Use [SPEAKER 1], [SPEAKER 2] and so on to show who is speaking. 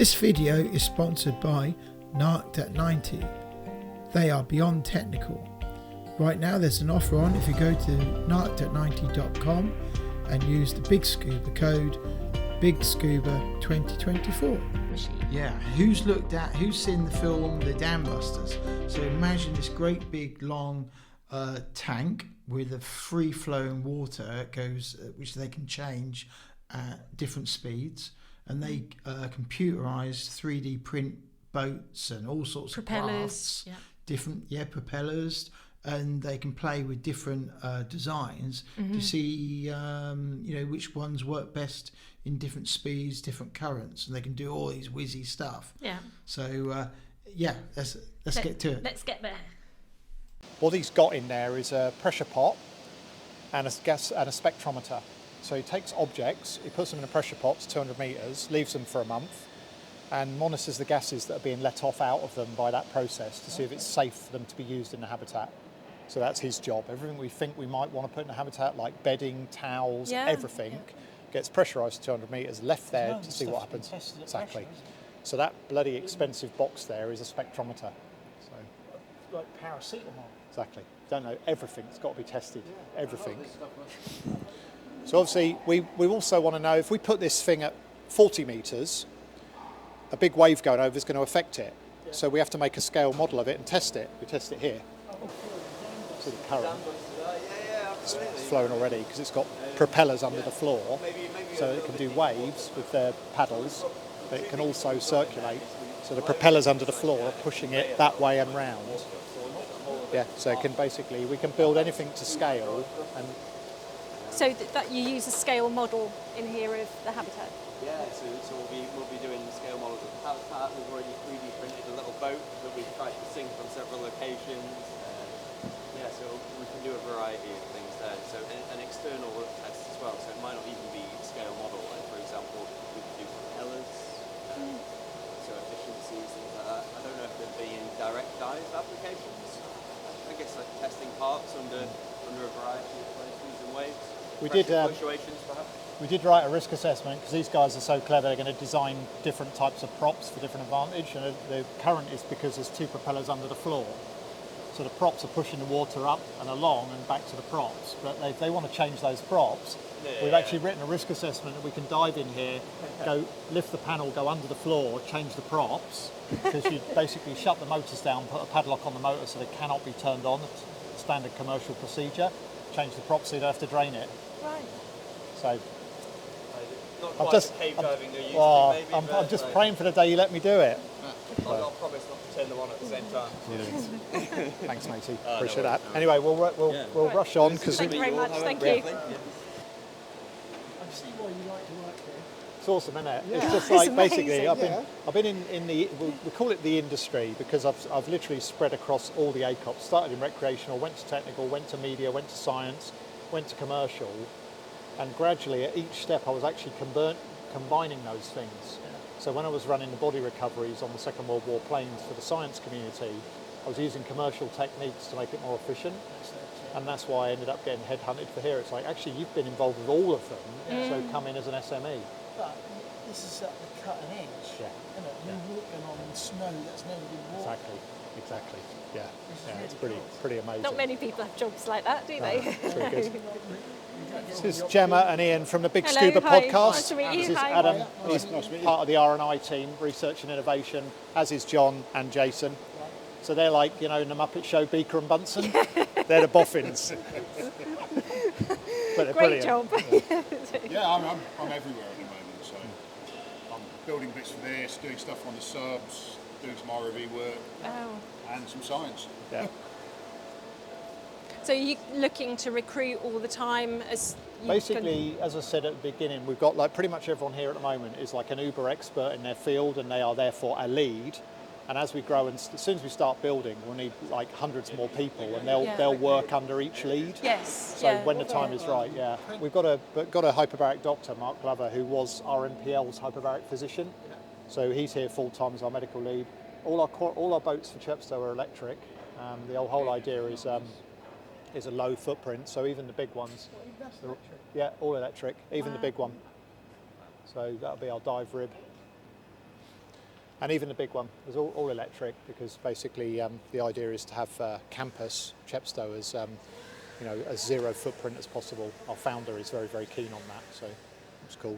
[SPEAKER 1] This video is sponsored by Narked at 90. They are beyond technical. Right now there's an offer on if you go to narkedat90.com and use the Big Scuba code BIGSCUBA2024. Yeah, who's seen the film The Dam Busters? So imagine this great big long tank with a free-flowing water which they can change at different speeds, and they computerized 3D print boats and all sorts of crafts, different propellers, and they can play with different designs to see which ones work best in different speeds, different currents, and they can do all these whizzy stuff. Yeah. So let's get to it.
[SPEAKER 2] Let's get there.
[SPEAKER 3] What he's got in there is a pressure pot and a spectrometer. So he takes objects, he puts them in a pressure pot to 200 metres, leaves them for a month, and monitors the gases that are being let off out of them by that process to see if it's safe for them to be used in the habitat. So that's his job. Everything we think we might want to put in the habitat, like bedding, towels, everything, gets pressurised to 200 metres, left there to see what happens. Exactly. So that bloody expensive box there is a spectrometer. So,
[SPEAKER 1] like paracetamol.
[SPEAKER 3] Exactly. Don't know, everything's got to be tested. Everything. So obviously we also want to know if we put this thing at 40 metres, a big wave going over is going to affect it. So we have to make a scale model of it and test it. We test it here. See the current. It's flowing already because it's got propellers under the floor, so it can do waves with their paddles, but it can also circulate. So the propellers under the floor are pushing it that way and round. Yeah, so it can we can build anything to scale. And
[SPEAKER 2] so that you use a scale model in here of the habitat?
[SPEAKER 4] Yeah, so we'll be doing scale models of the habitat. We've already 3D printed a little boat that we've tried to sync from several locations. So we can do a variety of things there. So an external test as well. So it might not even be scale model. Like for example, we could do propellers, so efficiencies, things like that. I don't know if there'd be any direct dive applications. I guess like testing parts under a variety of places and waves. Fluctuations, perhaps.
[SPEAKER 3] We did write a risk assessment because these guys are so clever. They're going to design different types of props for different advantage. And the current is because there's two propellers under the floor. So the props are pushing the water up and along and back to the props. But if they want to change those props, we've actually written a risk assessment that we can dive in here, go lift the panel, go under the floor, change the props. Because you basically shut the motors down, put a padlock on the motor so they cannot be turned on. Standard commercial procedure. Change the props so you don't have to drain it.
[SPEAKER 2] Right.
[SPEAKER 3] So
[SPEAKER 4] not quite cave diving they're used to, maybe.
[SPEAKER 3] I'm just praying for the day you let me do it.
[SPEAKER 4] I'll promise not to turn them on at the same time.
[SPEAKER 3] Thanks, matey. Appreciate that. Anyway, we'll rush on because
[SPEAKER 2] thank you very much. Thank you.
[SPEAKER 1] I see why you like to work here.
[SPEAKER 3] It's awesome, isn't it? Yeah. It's just like basically I've been in the we call it the industry because I've literally spread across all the ACOPs. Started in recreational, went to technical, went to media, went to science, went to commercial, and gradually at each step I was actually combining those things. So when I was running the body recoveries on the Second World War planes for the science community, I was using commercial techniques to make it more efficient. And that's why I ended up getting headhunted for here. It's like, actually, you've been involved with all of them, so come in as an SME.
[SPEAKER 1] But this is at the cutting edge.
[SPEAKER 3] Yeah.
[SPEAKER 1] You're walking on snow that's never been walked.
[SPEAKER 3] Exactly. Yeah. It's pretty amazing.
[SPEAKER 2] Not many people have jobs like that, do they?
[SPEAKER 3] It's really good. This is Gemma and Ian from the Big Scuba
[SPEAKER 2] hi.
[SPEAKER 3] podcast.
[SPEAKER 2] Nice to meet you.
[SPEAKER 3] This is
[SPEAKER 2] Hi.
[SPEAKER 3] Adam. He's part of the R&I team, Research and Innovation, as is John and Jason. So they're like, in the Muppet Show, Beaker and Bunsen. They're the boffins. But they're
[SPEAKER 2] Great
[SPEAKER 3] brilliant.
[SPEAKER 2] job.
[SPEAKER 5] I'm everywhere at the moment. So I'm building bits for this, doing stuff on the subs, doing some ROV work, and some science.
[SPEAKER 3] Yeah.
[SPEAKER 2] So you're looking to recruit all the time as
[SPEAKER 3] Basically, as I said at the beginning, we've got pretty much everyone here at the moment is like an uber expert in their field, and they are therefore a lead. And as we grow, and as soon as we start building, we'll need hundreds more people, and they'll work under each lead.
[SPEAKER 2] Yes.
[SPEAKER 3] So when the time is right, we've got a hyperbaric doctor, Mark Glover, who was our MPL's hyperbaric physician. So he's here full time as our medical lead. All our boats for Chepstow are electric. The whole idea is a low footprint, so even the big ones, all electric, even the big one. So that'll be our dive rib. And even the big one was all electric, because basically the idea is to have campus Chepstow as as zero footprint as possible. Our founder is very, very keen on that, so it's cool.